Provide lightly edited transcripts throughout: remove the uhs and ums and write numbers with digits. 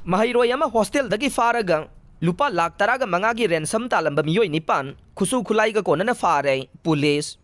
Maheiroi ama hostel dagi Faraga Lupa Lakh taraga mangagi Ransom Tallamba Meeoi nipan Khutsu-Khutlaiga Konnana fare police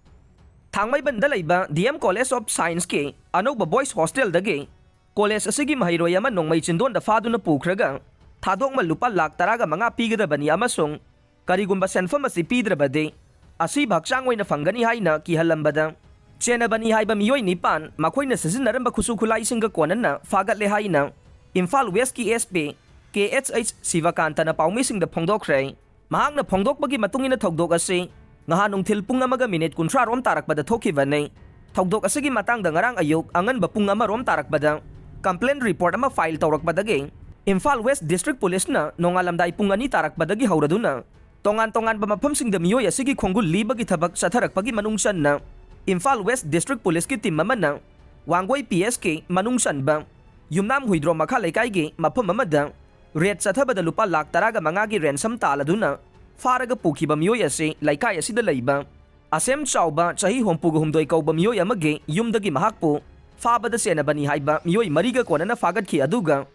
Thangmai banda laiba DM College of Science ke anoba boys hostel dagi college asigi Maheiroi ama nongmai chindon da faduna pukhraga thadokma Lupa Lakh taraga manga pigadabani amasung karigumba senfam asi pidrabade asi bhakchang oina fangani haina kihalambada chenabani haiba Meeoi nipan makoina sizinaramba Khutsu-Khutlai singa Konnana fagatle haina Imphal West ki SP KHH Sivakanta na paumising da phongdokre mahang na phongdokbagi matungina thogdok ase ngahanung thil pung amaga minute 30 rom tarakbada thokibane thogdok asegi matangda ngarang ayuk angan ba pung ama rom tarakbada complaint report ama file tawrakbadagi Imphal West District Police na nongalamdai pung ani tarakbadagi hauraduna tongan ba maphamsing da Meeoi asegi khongul libagi thabak satharakpagi manungsan na Imphal West District Police ki team amana Wangoi PSK manungsan ba Yumnam huidro makha lekai mafam amada red sathabada Lupa Lakh taraga mangagi ransom taladuna Faraga pukiba Meeoi ase laikai asida leiba asem chauba chahi hompuga humdoi kauba Meeoi amage yumdagi mahakpu fabada senabani haiba Meeoi mariga Konnana fagatki aduga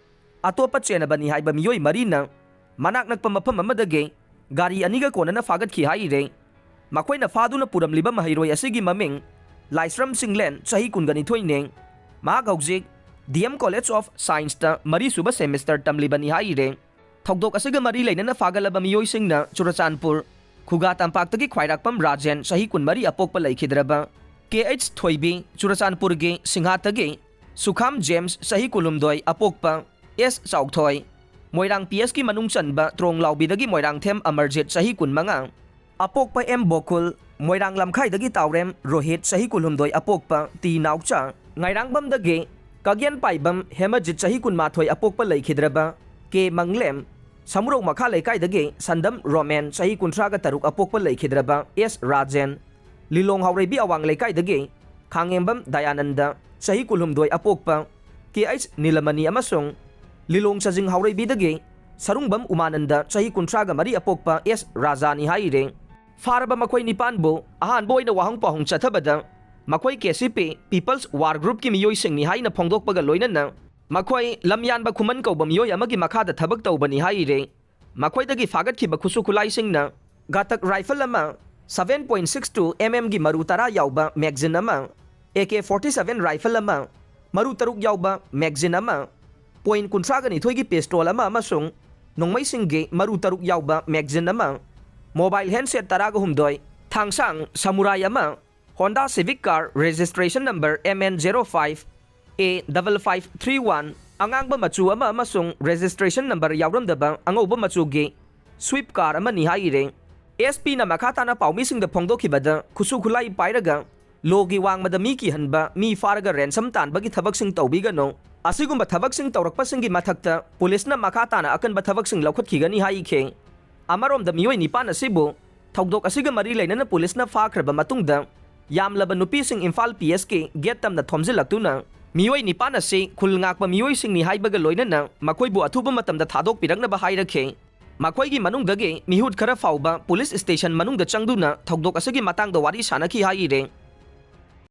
atopa chenabani haiba Meeoi marina manak nakpa mafam amadage gari aniga Konnana fagatki haire makoina faduna puramliba Maheiroi asigi maming Laisram Singlen chahi kungani thoineng mahak haujik DM College of Science ta mari suba semester tamlibani haire thogdok asiga mari leinana fagalaba Meeoi singna Churachandpur Khuga tampaktagi khwairakpam Rajen sahi kunmari apokpa laikhidraba KH Thoibi Churachandpur ge Singhatagi Sukham James sahi kulumdoi apokpa S Saukthoi Moirang PS ki manungchanba Tronglawbidagi Moirang Them Amarjit sahi kunmanga apokpa M Bokul Moirang Lamkhaidagi Taurem Rohit sahi kulumdoi apokpa T Naukcha Ngairangbam dage Kagyan paibam Hemajit sahi kunmathoi apokpa laikhidraba K Manglem Samurok makha laikai dage Sandam Roman sahi kuntraga taruk apokpa laikhidraba S Rajen Lilong Haurebi awang laikai dage Khangembam Dayananda sahi kulhumdoi apokpa KH Nilamani amasung Lilong Sajing Haurebi dage Sarungbam Umananda sahi kuntraga mari apokpa S Rajani haire Faraba makhoi nipanbo ahan boy na wahang pahong chathabada Makhoi KCP People's War Group ki Meeoi singni haina phongdokpaga loinana makhoi lamyan ba khuman kauba Meeoi amagi makhada thabak tawbani haire makhoi dagi fagatkiba Khutsu-Khutlai singna gatak rifle ama 7.62 mm gi maru tara yauba magazine ama AK-47 rifle ama maru taruk yauba magazine ama point kuntraga ni thoigi pistol ama amasung nongmai singge maru taruk yauba magazine ama mobile handset taraga humdoi thangsang samurai ama Honda Civic car registration number MN05 A5531 angangba machu ama amasung registration number yawramdaba angauba machugi swift car ama ni haire SP na makata na paumising da phongdokhibada Khutsu-Khutlai pairaga logi wangmada mi ki hanba mi Faraga ransom tanbagi thabaksing tawbigano asigumba thabaksing tawrakpasingi mathakta police na makata na akanba thabaksing laukhatkigani haike amarom da Meeoi nipan asibu thogdok asiga mari leinana police na fakhraba matungda Yamlaba nupising Imphal PSK get tamna thomjilaktuna Meeoi nipan ase khulngakpa Meeoi singni haibaga loinana makoibu athuba matamda thadok pirangnaba hairakhe makoigi manungdage mihut khara fauba police station manungda changduna thogdok asegi matangda wari sanakhi haire